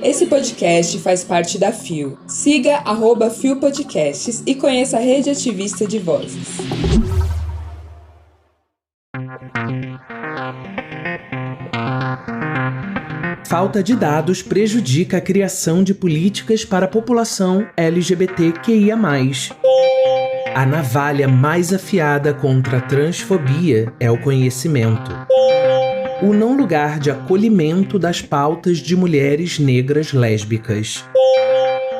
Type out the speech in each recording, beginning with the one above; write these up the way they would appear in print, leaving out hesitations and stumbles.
Esse podcast faz parte da FIO. Siga @FIO Podcasts e conheça a rede ativista de vozes. Falta de dados prejudica a criação de políticas para a população LGBTQIA+. A navalha mais afiada contra a transfobia é o conhecimento. O não lugar de acolhimento das pautas de mulheres negras lésbicas.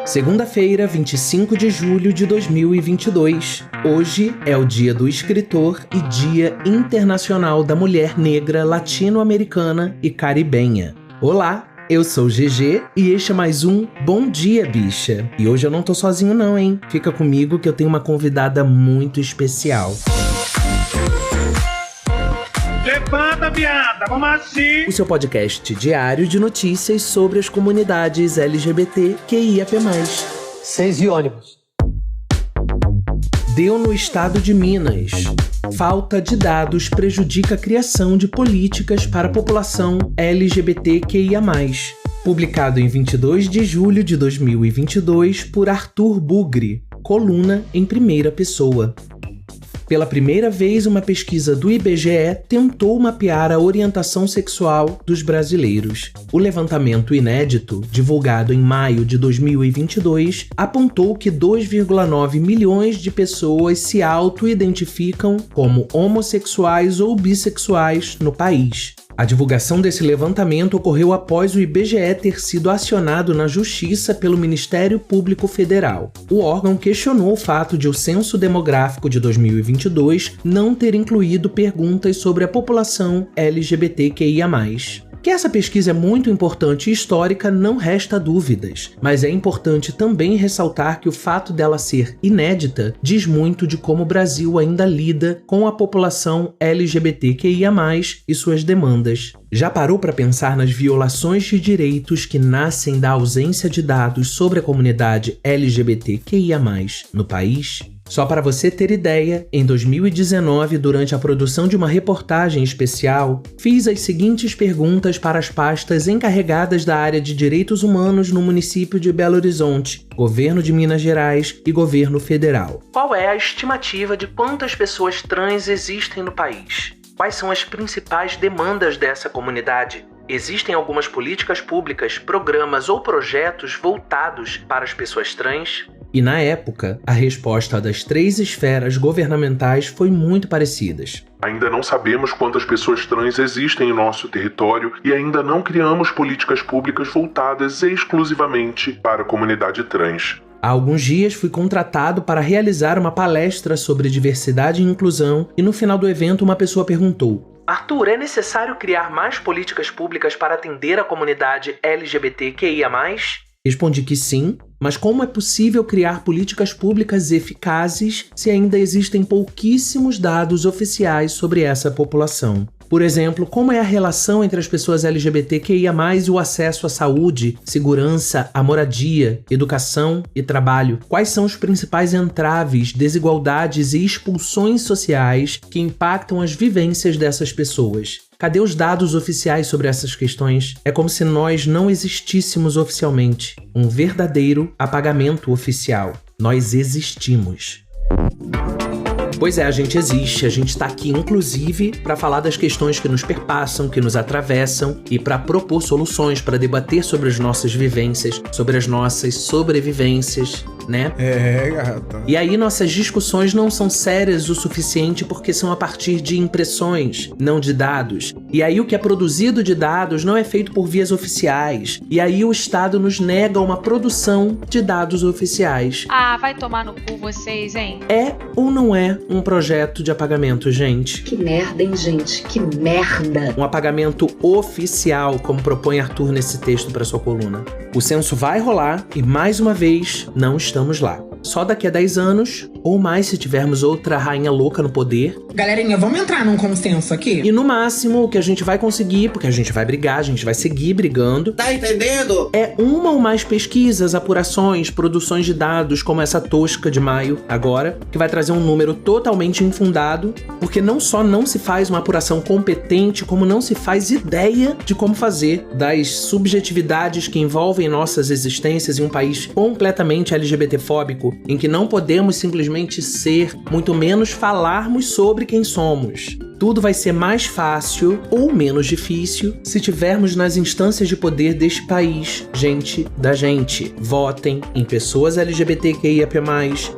Segunda-feira, 25 de julho de 2022. Hoje é o Dia do Escritor e Dia Internacional da Mulher Negra Latino-Americana e Caribenha. Olá, eu sou o GG e este é mais um Bom Dia, Bicha. E hoje eu não tô sozinho não, hein? Fica comigo que eu tenho uma convidada muito especial. Levanta, viada, vamos assim! O seu podcast diário de notícias sobre as comunidades LGBTQIAP+. 6 e ônibus. Deu no estado de Minas. Falta de dados prejudica a criação de políticas para a população LGBTQIA+. Publicado em 22 de julho de 2022 por Arthur Bugre, coluna em primeira pessoa. Pela primeira vez, uma pesquisa do IBGE tentou mapear a orientação sexual dos brasileiros. O levantamento inédito, divulgado em maio de 2022, apontou que 2,9 milhões de pessoas se auto-identificam como homossexuais ou bissexuais no país. A divulgação desse levantamento ocorreu após o IBGE ter sido acionado na Justiça pelo Ministério Público Federal. O órgão questionou o fato de o Censo Demográfico de 2022 não ter incluído perguntas sobre a população LGBTQIA+. Que essa pesquisa é muito importante e histórica não resta dúvidas, mas é importante também ressaltar que o fato dela ser inédita diz muito de como o Brasil ainda lida com a população LGBTQIA+, e suas demandas. Já parou para pensar nas violações de direitos que nascem da ausência de dados sobre a comunidade LGBTQIA+, no país? Só para você ter ideia, em 2019, durante a produção de uma reportagem especial, fiz as seguintes perguntas para as pastas encarregadas da área de direitos humanos no município de Belo Horizonte, Governo de Minas Gerais e Governo Federal. Qual é a estimativa de quantas pessoas trans existem no país? Quais são as principais demandas dessa comunidade? Existem algumas políticas públicas, programas ou projetos voltados para as pessoas trans? E na época, a resposta das 3 esferas governamentais foi muito parecidas. Ainda não sabemos quantas pessoas trans existem em nosso território e ainda não criamos políticas públicas voltadas exclusivamente para a comunidade trans. Há alguns dias fui contratado para realizar uma palestra sobre diversidade e inclusão e no final do evento uma pessoa perguntou: Arthur, é necessário criar mais políticas públicas para atender a comunidade LGBTQIA+? Respondi que sim, mas como é possível criar políticas públicas eficazes se ainda existem pouquíssimos dados oficiais sobre essa população? Por exemplo, como é a relação entre as pessoas LGBTQIA+, e o acesso à saúde, segurança, à moradia, educação e trabalho? Quais são os principais entraves, desigualdades e expulsões sociais que impactam as vivências dessas pessoas? Cadê os dados oficiais sobre essas questões? É como se nós não existíssemos oficialmente. Um verdadeiro apagamento oficial. Nós existimos. Pois é, a gente existe, a gente está aqui inclusive para falar das questões que nos perpassam, que nos atravessam e para propor soluções, para debater sobre as nossas vivências, sobre as nossas sobrevivências, né? Gata. E aí nossas discussões não são sérias o suficiente porque são a partir de impressões, não de dados. E aí o que é produzido de dados não é feito por vias oficiais. E aí o Estado nos nega uma produção de dados oficiais. Ah, vai tomar no cu vocês, hein? É ou não é um projeto de apagamento, gente? Que merda, hein, gente? Que merda! Um apagamento oficial, como propõe Arthur nesse texto para sua coluna. O censo vai rolar e, mais uma vez, não estamos lá. só daqui a 10 anos, ou mais se tivermos outra rainha louca no poder. Galerinha, vamos entrar num consenso aqui? E no máximo, o que a gente vai conseguir, porque a gente vai brigar, a gente vai seguir brigando. Tá entendendo? É uma ou mais pesquisas, apurações, produções de dados, como essa tosca de maio agora, que vai trazer um número totalmente infundado, porque não só não se faz uma apuração competente, como não se faz ideia de como fazer das subjetividades que envolvem nossas existências em um país completamente LGBTfóbico, em que não podemos simplesmente ser, muito menos falarmos sobre quem somos. Tudo vai ser mais fácil ou menos difícil se tivermos nas instâncias de poder deste país gente da gente. Votem em pessoas LGBTQIAP+,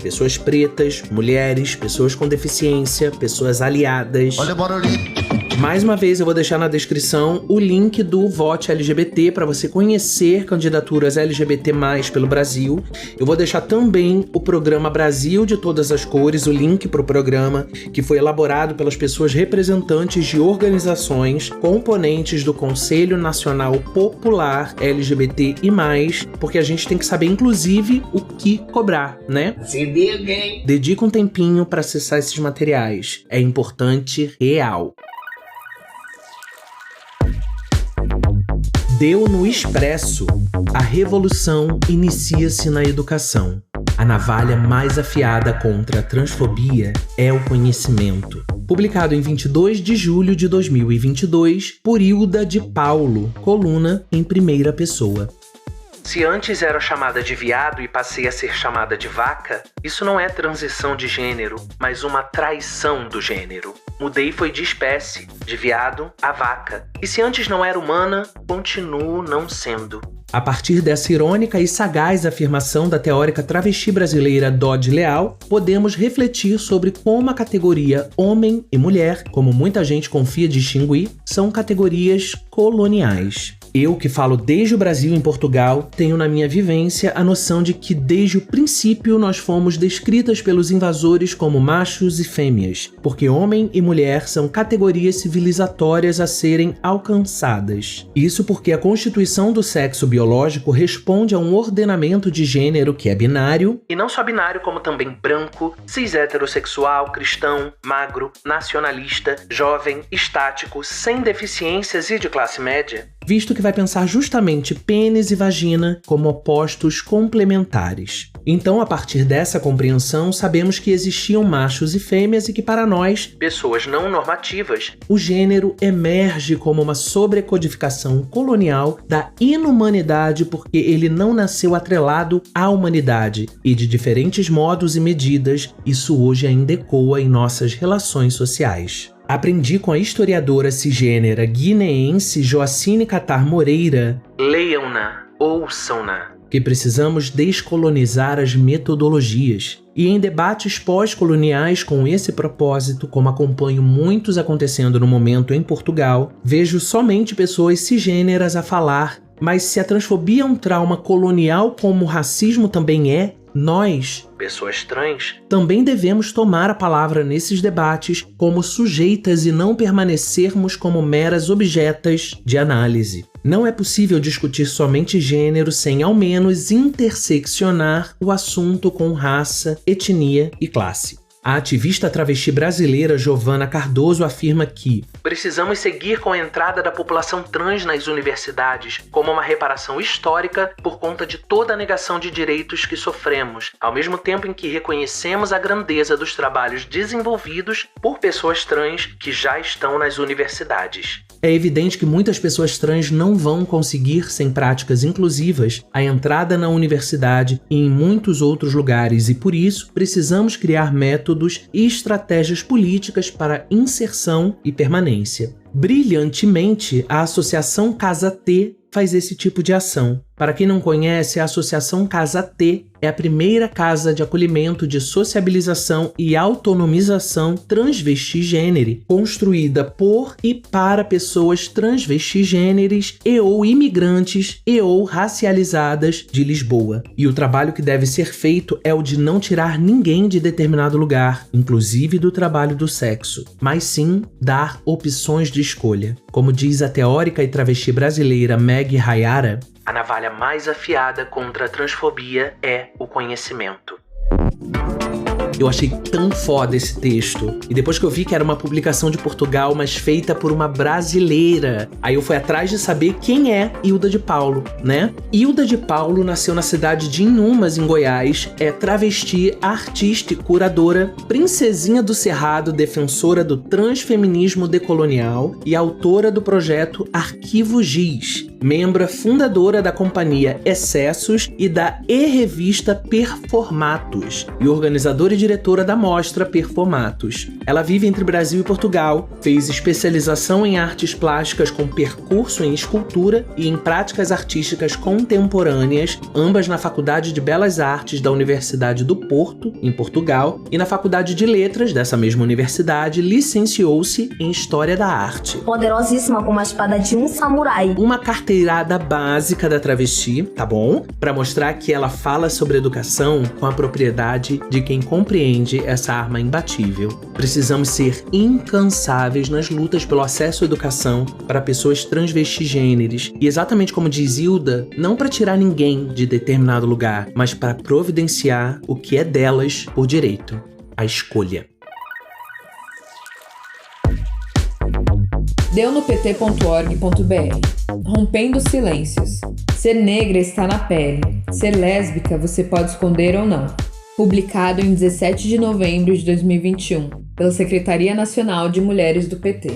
pessoas pretas, mulheres, pessoas com deficiência, pessoas aliadas. Olha o barulhinho. Mais uma vez, eu vou deixar na descrição o link do Vote LGBT para você conhecer candidaturas LGBT+, pelo Brasil. Eu vou deixar também o programa Brasil de Todas as Cores, o link para o programa, que foi elaborado pelas pessoas representantes de organizações componentes do Conselho Nacional Popular LGBT e mais, porque a gente tem que saber, inclusive, o que cobrar, né? Se liga, hein? Dedica um tempinho para acessar esses materiais. É importante, real. Deu no Expresso. A revolução inicia-se na educação. A navalha mais afiada contra a transfobia é o conhecimento. Publicado em 22 de julho de 2022 por Hilda de Paulo, coluna em primeira pessoa. Se antes era chamada de viado e passei a ser chamada de vaca, isso não é transição de gênero, mas uma traição do gênero. Mudei foi de espécie, de viado a vaca. E se antes não era humana, continuo não sendo. A partir dessa irônica e sagaz afirmação da teórica travesti brasileira Dodge Leal, podemos refletir sobre como a categoria homem e mulher, como muita gente confia distinguir, são categorias coloniais. Eu, que falo desde o Brasil em Portugal, tenho na minha vivência a noção de que desde o princípio nós fomos descritas pelos invasores como machos e fêmeas, porque homem e mulher são categorias civilizatórias a serem alcançadas. Isso porque a constituição do sexo biológico responde a um ordenamento de gênero que é binário, e não só binário como também branco, cis-heterossexual, cristão, magro, nacionalista, jovem, estático, sem deficiências e de classe média, visto que vai pensar justamente pênis e vagina como opostos complementares. Então, a partir dessa compreensão, sabemos que existiam machos e fêmeas e que para nós, pessoas não normativas, o gênero emerge como uma sobrecodificação colonial da inumanidade porque ele não nasceu atrelado à humanidade e de diferentes modos e medidas, isso hoje ainda ecoa em nossas relações sociais. Aprendi com a historiadora cisgênera guineense Joacine Catar Moreira, leiam-na, ouçam-na, que precisamos descolonizar as metodologias. E em debates pós-coloniais com esse propósito, como acompanho muitos acontecendo no momento em Portugal, vejo somente pessoas cisgêneras a falar, mas se a transfobia é um trauma colonial como o racismo também é, nós, pessoas trans, também devemos tomar a palavra nesses debates como sujeitas e não permanecermos como meras objetas de análise. Não é possível discutir somente gênero sem ao menos interseccionar o assunto com raça, etnia e classe. A ativista travesti brasileira Giovana Cardoso afirma que precisamos seguir com a entrada da população trans nas universidades como uma reparação histórica por conta de toda a negação de direitos que sofremos, ao mesmo tempo em que reconhecemos a grandeza dos trabalhos desenvolvidos por pessoas trans que já estão nas universidades. É evidente que muitas pessoas trans não vão conseguir, sem práticas inclusivas, a entrada na universidade e em muitos outros lugares e, por isso, precisamos criar métodos e estratégias políticas para inserção e permanência. Brilhantemente, a Associação Casa T faz esse tipo de ação. Para quem não conhece, a Associação Casa T é a primeira casa de acolhimento de sociabilização e autonomização transvestigênere, construída por e para pessoas transvestigêneres e ou imigrantes e ou racializadas de Lisboa. E o trabalho que deve ser feito é o de não tirar ninguém de determinado lugar, inclusive do trabalho do sexo, mas sim dar opções de escolha. Como diz a teórica e travesti brasileira Meg Hayara, a navalha mais afiada contra a transfobia é o conhecimento. Eu achei tão foda esse texto. E depois que eu vi que era uma publicação de Portugal, mas feita por uma brasileira, aí eu fui atrás de saber quem é Hilda de Paulo, né? Hilda de Paulo nasceu na cidade de Inhumas, em Goiás, é travesti, artista e curadora, princesinha do Cerrado, defensora do transfeminismo decolonial e autora do projeto Arquivo Giz, membro fundadora da companhia Excessos e da E-Revista Performatos e organizadora e diretora da mostra Performatos. Ela vive entre Brasil e Portugal, fez especialização em artes plásticas com percurso em escultura e em práticas artísticas contemporâneas, ambas na Faculdade de Belas Artes da Universidade do Porto, em Portugal, e na Faculdade de Letras dessa mesma universidade, licenciou-se em História da Arte. Poderosíssima como a espada de um samurai. Uma carteirada básica da travesti, tá bom? Pra mostrar que ela fala sobre educação com a propriedade de quem compreende essa arma imbatível. Precisamos ser incansáveis nas lutas pelo acesso à educação para pessoas transvestigêneres. E exatamente como diz Hilda, não para tirar ninguém de determinado lugar, mas para providenciar o que é delas por direito, a escolha. deunopt.org.br. Rompendo silêncios. Ser negra está na pele. Ser lésbica você pode esconder ou não. Publicado em 17 de novembro de 2021, pela Secretaria Nacional de Mulheres do PT.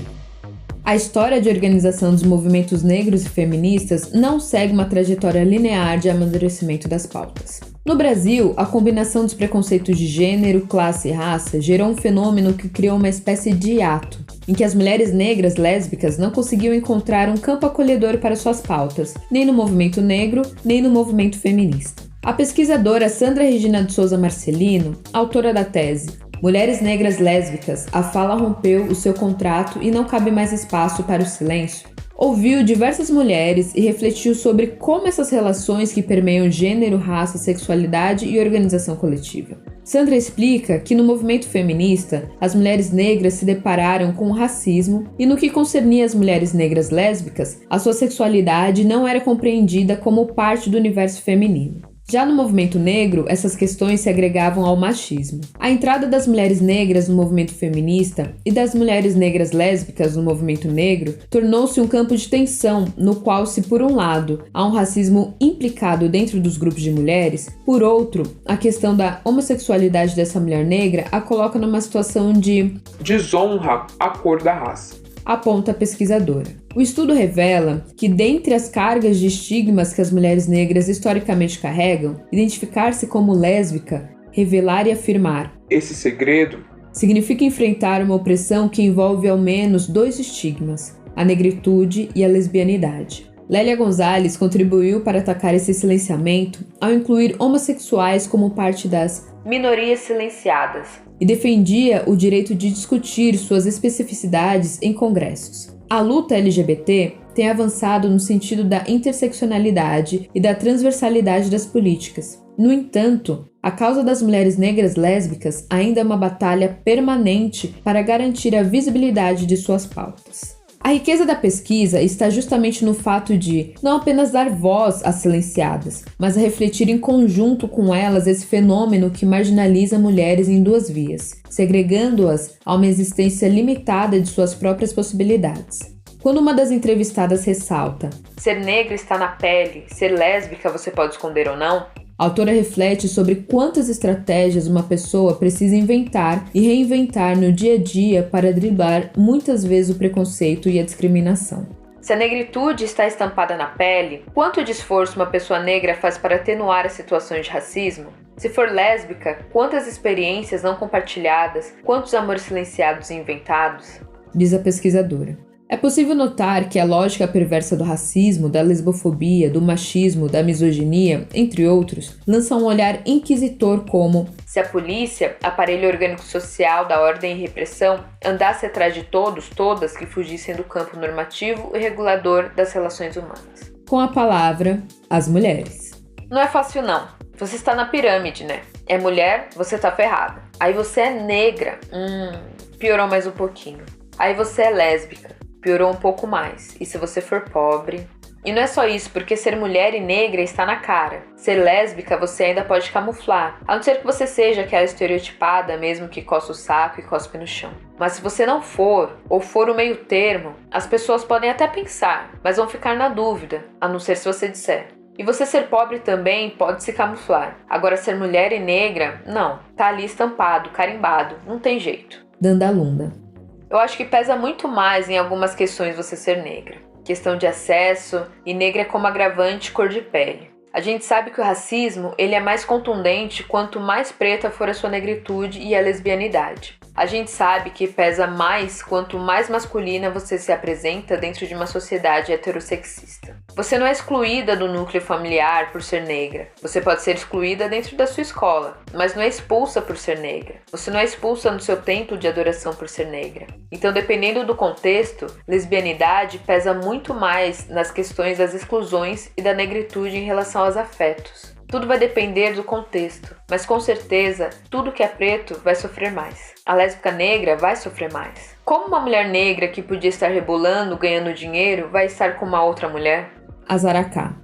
A história de organização dos movimentos negros e feministas não segue uma trajetória linear de amadurecimento das pautas. No Brasil, a combinação dos preconceitos de gênero, classe e raça gerou um fenômeno que criou uma espécie de hiato, em que as mulheres negras lésbicas não conseguiam encontrar um campo acolhedor para suas pautas, nem no movimento negro, nem no movimento feminista. A pesquisadora Sandra Regina de Souza Marcelino, autora da tese Mulheres Negras Lésbicas, a fala rompeu o seu contrato e não cabe mais espaço para o silêncio, ouviu diversas mulheres e refletiu sobre como essas relações que permeiam gênero, raça, sexualidade e organização coletiva. Sandra explica que no movimento feminista, as mulheres negras se depararam com o racismo e no que concernia as mulheres negras lésbicas, a sua sexualidade não era compreendida como parte do universo feminino. Já no movimento negro, essas questões se agregavam ao machismo. A entrada das mulheres negras no movimento feminista e das mulheres negras lésbicas no movimento negro tornou-se um campo de tensão no qual, se por um lado há um racismo implicado dentro dos grupos de mulheres, por outro, a questão da homossexualidade dessa mulher negra a coloca numa situação de desonra à cor da raça, aponta a pesquisadora. O estudo revela que, dentre as cargas de estigmas que as mulheres negras historicamente carregam, identificar-se como lésbica, revelar e afirmar esse segredo significa enfrentar uma opressão que envolve ao menos dois estigmas, a negritude e a lesbianidade. Lélia Gonzalez contribuiu para atacar esse silenciamento ao incluir homossexuais como parte das minorias silenciadas e defendia o direito de discutir suas especificidades em congressos. A luta LGBT tem avançado no sentido da interseccionalidade e da transversalidade das políticas. No entanto, a causa das mulheres negras lésbicas ainda é uma batalha permanente para garantir a visibilidade de suas pautas. A riqueza da pesquisa está justamente no fato de não apenas dar voz às silenciadas, mas a refletir em conjunto com elas esse fenômeno que marginaliza mulheres em duas vias, segregando-as a uma existência limitada de suas próprias possibilidades. Quando uma das entrevistadas ressalta "ser negra está na pele, ser lésbica você pode esconder ou não", a autora reflete sobre quantas estratégias uma pessoa precisa inventar e reinventar no dia a dia para driblar muitas vezes o preconceito e a discriminação. Se a negritude está estampada na pele, quanto de esforço uma pessoa negra faz para atenuar as situações de racismo? Se for lésbica, quantas experiências não compartilhadas, quantos amores silenciados e inventados? Diz a pesquisadora. É possível notar que a lógica perversa do racismo, da lesbofobia, do machismo, da misoginia, entre outros, lança um olhar inquisitor como se a polícia, aparelho orgânico social da ordem e repressão, andasse atrás de todos, todas que fugissem do campo normativo e regulador das relações humanas. Com a palavra, as mulheres. Não é fácil não. Você está na pirâmide, né? É mulher, você tá ferrada. Aí você é negra, piorou mais um pouquinho. Aí você é lésbica. Piorou um pouco mais. E se você for pobre, E não é só isso, porque ser mulher e negra está na cara. Ser lésbica você ainda pode camuflar, a não ser que você seja aquela estereotipada mesmo que coça o saco e cospe no chão. Mas se você não for, ou for o meio termo, as pessoas podem até pensar, mas vão ficar na dúvida, a não ser se você disser. E você ser pobre também pode se camuflar. Agora ser mulher e negra, não. Tá ali estampado, carimbado, não tem jeito. Dandalunda. Eu acho que pesa muito mais em algumas questões você ser negra. Questão de acesso, e negra como agravante cor de pele. A gente sabe que o racismo ele é mais contundente quanto mais preta for a sua negritude e a lesbianidade. A gente sabe que pesa mais quanto mais masculina você se apresenta dentro de uma sociedade heterossexista. Você não é excluída do núcleo familiar por ser negra. Você pode ser excluída dentro da sua escola, mas não é expulsa por ser negra. Você não é expulsa no seu templo de adoração por ser negra. Então, dependendo do contexto, lesbianidade pesa muito mais nas questões das exclusões e da negritude em relação aos afetos. Tudo vai depender do contexto, mas com certeza, tudo que é preto vai sofrer mais. A lésbica negra vai sofrer mais. Como uma mulher negra que podia estar rebolando, ganhando dinheiro, vai estar com uma outra mulher? Azaracá.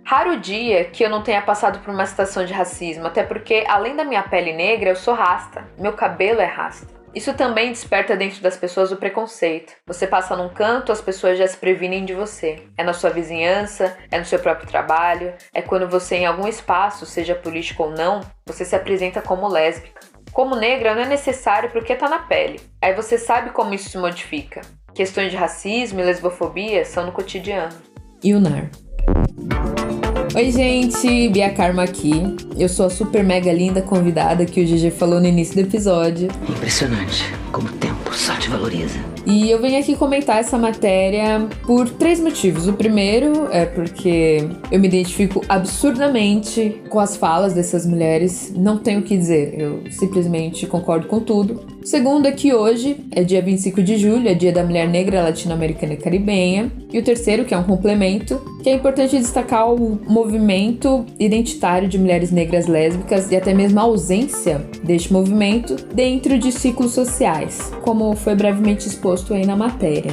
Raro dia que eu não tenha passado por uma situação de racismo, até porque, além da minha pele negra, eu sou rasta. Meu cabelo é rasta. Isso também desperta dentro das pessoas o preconceito. Você passa num canto, as pessoas já se previnem de você. É na sua vizinhança, é no seu próprio trabalho, é quando você em algum espaço, seja político ou não, você se apresenta como lésbica. Como negra não é necessário porque tá na pele. Aí você sabe como isso se modifica. Questões de racismo e lesbofobia são no cotidiano. Yunar. Oi gente, Bia Karma aqui. Eu sou a super mega linda convidada que o GG falou no início do episódio. Impressionante como o tempo só te valoriza. E eu venho aqui comentar essa matéria por 3 motivos. O primeiro é porque eu me identifico absurdamente com as falas dessas mulheres. Não tenho o que dizer, eu simplesmente concordo com tudo. O segundo é que hoje é dia 25 de julho, é dia da mulher negra latino-americana e caribenha. E o terceiro, que é um complemento, que é importante destacar o movimento identitário de mulheres negras lésbicas e até mesmo a ausência deste movimento dentro de ciclos sociais, como foi brevemente exposto aí na matéria.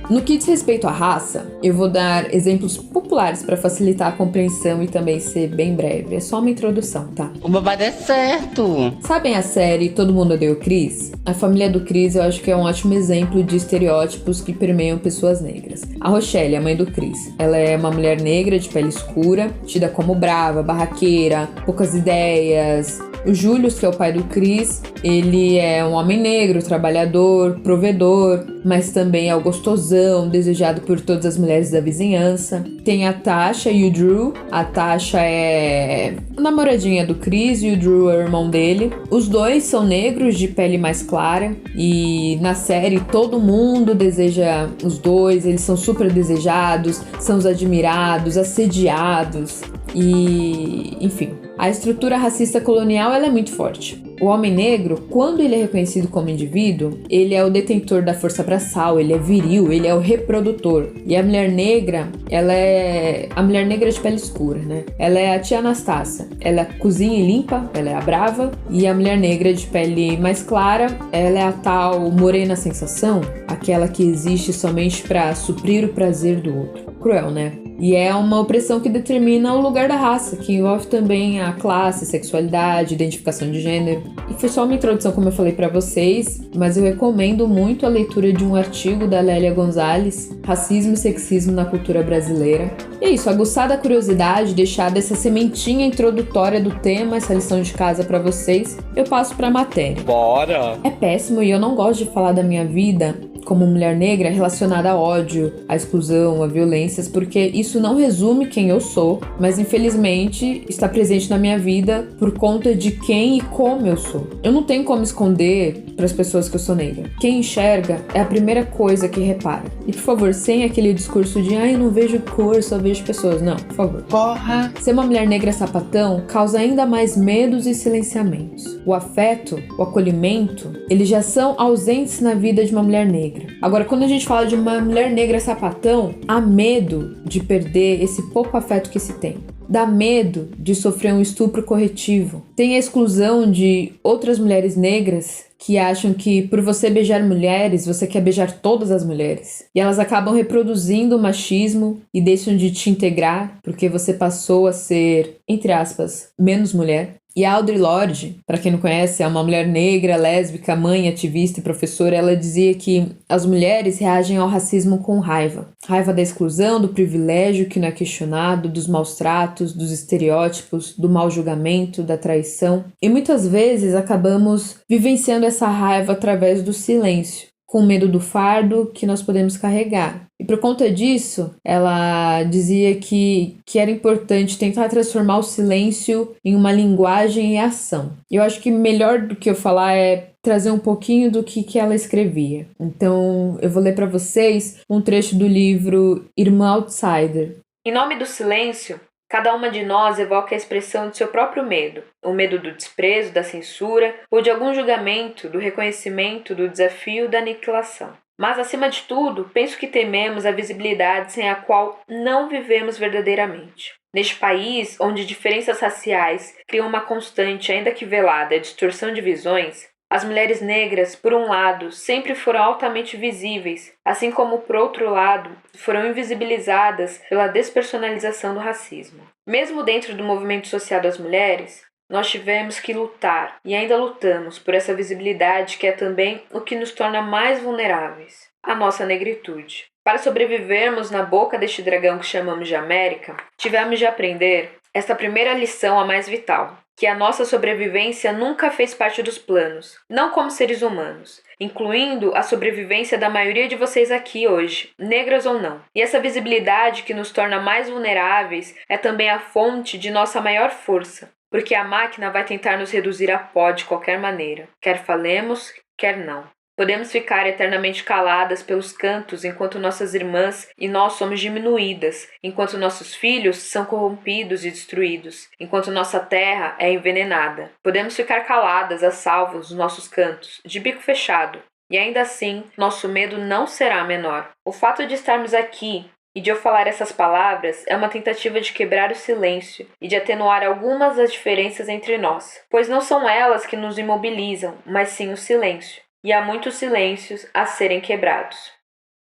No que diz respeito à raça, eu vou dar exemplos populares para facilitar a compreensão e também ser bem breve. É só uma introdução, tá? O babado é certo! Sabem a série Todo Mundo Odeia o Chris? A família do Chris eu acho que é um ótimo exemplo de estereótipos que permeiam pessoas negras. A Rochelle, a mãe do Chris, ela é uma mulher negra de pele escura, tida como brava, barraqueira, poucas ideias. O Julius, que é o pai do Chris, ele é um homem negro, trabalhador, provedor, mas também é o gostosão, desejado por todas as mulheres da vizinhança. Tem a Tasha e o Drew. A Tasha é a namoradinha do Chris e o Drew é o irmão dele. Os dois são negros, de pele mais clara, e na série todo mundo deseja os dois, eles são super desejados, são os admirados, assediados. E, enfim, a estrutura racista colonial ela é muito forte. O homem negro, quando ele é reconhecido como indivíduo, ele é o detentor da força braçal, ele é viril, ele é o reprodutor. E a mulher negra, ela é a mulher negra de pele escura, né? Ela é a tia Anastácia. Ela cozinha e limpa, ela é a brava. E a mulher negra de pele mais clara, ela é a tal morena sensação, aquela que existe somente para suprir o prazer do outro. Cruel, né? E é uma opressão que determina o lugar da raça, que envolve também a classe, sexualidade, identificação de gênero. E foi só uma introdução, como eu falei pra vocês, mas eu recomendo muito a leitura de um artigo da Lélia Gonzalez, Racismo e Sexismo na Cultura Brasileira. E é isso, aguçada a curiosidade, deixada essa sementinha introdutória do tema, essa lição de casa pra vocês, eu passo pra matéria. Bora! É péssimo e eu não gosto de falar da minha vida como mulher negra relacionada a ódio, a exclusão, a violências, porque isso não resume quem eu sou, mas infelizmente está presente na minha vida por conta de quem e como eu sou. Eu não tenho como esconder para as pessoas que eu sou negra. Quem enxerga é a primeira coisa que repara. E por favor, sem aquele discurso de eu não vejo cor, só vejo pessoas. Não, por favor. Porra! Ser uma mulher negra sapatão causa ainda mais medos e silenciamentos. O afeto, o acolhimento, eles já são ausentes na vida de uma mulher negra. negra. Agora, quando a gente fala de uma mulher negra sapatão, há medo de perder esse pouco afeto que se tem. Dá medo de sofrer um estupro corretivo. Tem a exclusão de outras mulheres negras que acham que por você beijar mulheres, você quer beijar todas as mulheres. E elas acabam reproduzindo o machismo e deixam de te integrar porque você passou a ser, entre aspas, menos mulher. E a Audre Lorde, para quem não conhece, é uma mulher negra, lésbica, mãe, ativista e professora. Ela dizia que as mulheres reagem ao racismo com raiva. Raiva da exclusão, do privilégio que não é questionado, dos maus tratos, dos estereótipos, do mau julgamento, da traição. E muitas vezes acabamos vivenciando essa raiva através do silêncio, com medo do fardo que nós podemos carregar. E por conta disso, ela dizia que era importante tentar transformar o silêncio em uma linguagem e ação. E eu acho que melhor do que eu falar é trazer um pouquinho do que ela escrevia. Então, eu vou ler para vocês um trecho do livro Irmã Outsider. Em nome do silêncio, cada uma de nós evoca a expressão de seu próprio medo. O medo do desprezo, da censura ou de algum julgamento, do reconhecimento, do desafio, da aniquilação. Mas, acima de tudo, penso que tememos a visibilidade sem a qual não vivemos verdadeiramente. Neste país, onde diferenças raciais criam uma constante, ainda que velada, distorção de visões, as mulheres negras, por um lado, sempre foram altamente visíveis, assim como, por outro lado, foram invisibilizadas pela despersonalização do racismo. Mesmo dentro do movimento social das mulheres, nós tivemos que lutar, e ainda lutamos, por essa visibilidade que é também o que nos torna mais vulneráveis, a nossa negritude. Para sobrevivermos na boca deste dragão que chamamos de América, tivemos de aprender esta primeira lição, a mais vital, que a nossa sobrevivência nunca fez parte dos planos, não como seres humanos, incluindo a sobrevivência da maioria de vocês aqui hoje, negras ou não. E essa visibilidade que nos torna mais vulneráveis é também a fonte de nossa maior força, porque a máquina vai tentar nos reduzir a pó de qualquer maneira, quer falemos, quer não. Podemos ficar eternamente caladas pelos cantos enquanto nossas irmãs e nós somos diminuídas, enquanto nossos filhos são corrompidos e destruídos, enquanto nossa terra é envenenada. Podemos ficar caladas a salvo nos nossos cantos, de bico fechado, e ainda assim nosso medo não será menor. O fato de estarmos aqui e de eu falar essas palavras é uma tentativa de quebrar o silêncio e de atenuar algumas das diferenças entre nós, pois não são elas que nos imobilizam, mas sim o silêncio. E há muitos silêncios a serem quebrados.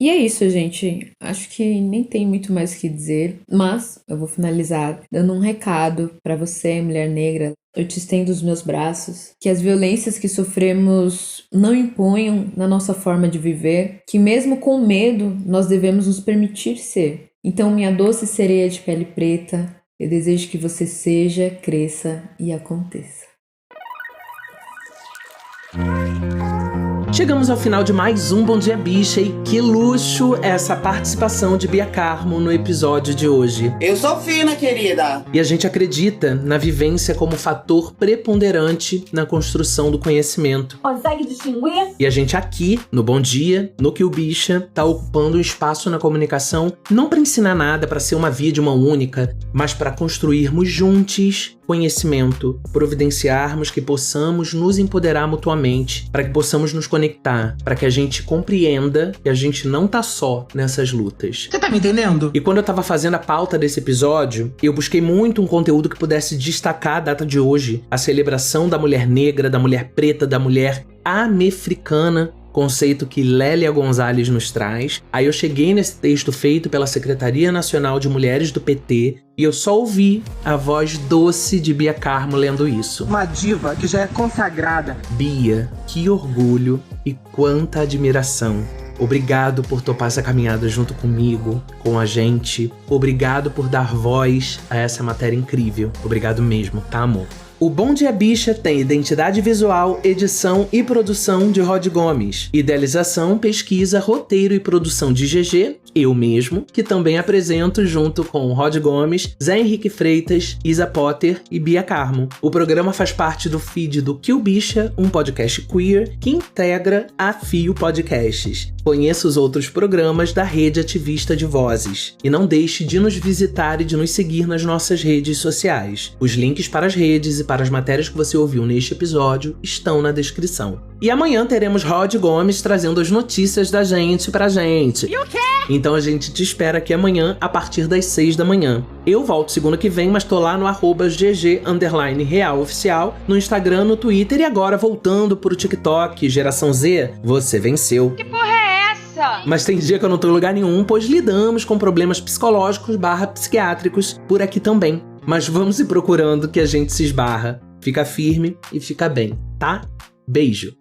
E é isso, gente. Acho que nem tem muito mais o que dizer, mas eu vou finalizar dando um recado para você, mulher negra. Eu te estendo os meus braços, que as violências que sofremos não imponham na nossa forma de viver, que mesmo com medo nós devemos nos permitir ser. Então, minha doce sereia de pele preta, eu desejo que você seja, cresça e aconteça. Chegamos ao final de mais um Bom Dia Bicha e que luxo essa participação de Bia Carmo no episódio de hoje. Eu sou fina, querida! E a gente acredita na vivência como fator preponderante na construção do conhecimento. Consegue distinguir? E a gente aqui, no Bom Dia, no Que o Bicha, tá ocupando um espaço na comunicação não para ensinar nada, para ser uma via de mão única, mas para construirmos juntos conhecimento, providenciarmos que possamos nos empoderar mutuamente, para que possamos nos conectar, para que a gente compreenda que a gente não tá só nessas lutas. Você tá me entendendo? E quando eu tava fazendo a pauta desse episódio, eu busquei muito um conteúdo que pudesse destacar a data de hoje, a celebração da mulher negra, da mulher preta, da mulher amefricana, conceito que Lélia Gonzalez nos traz. Aí eu cheguei nesse texto feito pela Secretaria Nacional de Mulheres do PT e eu só ouvi a voz doce de Bia Carmo lendo isso. Uma diva que já é consagrada. Bia, que orgulho e quanta admiração. Obrigado por topar essa caminhada junto comigo, com a gente. Obrigado por dar voz a essa matéria incrível. Obrigado mesmo, tá, amor? O Bom Dia Bicha tem identidade visual, edição e produção de Rod Gomes. Idealização, pesquisa, roteiro e produção de GG, eu mesmo, que também apresento junto com Rod Gomes, Zé Henrique Freitas, Isa Potter e Bia Carmo. O programa faz parte do feed do Que o Bicha, um podcast queer que integra a Fio Podcasts. Conheça os outros programas da Rede Ativista de Vozes. E não deixe de nos visitar e de nos seguir nas nossas redes sociais. Os links para as redes e para as matérias que você ouviu neste episódio estão na descrição. E amanhã teremos Rod Gomes trazendo as notícias da gente pra gente. E o quê? Então a gente te espera aqui amanhã a partir das 6 da manhã. Eu volto segunda que vem, mas tô lá no @GG_RealOficial, no Instagram, no Twitter e agora voltando pro TikTok. Geração Z, você venceu. Que porra é essa? Mas tem dia que eu não tô em lugar nenhum, pois lidamos com problemas psicológicos / psiquiátricos por aqui também. Mas vamos ir procurando que a gente se esbarra. Fica firme e fica bem, tá? Beijo!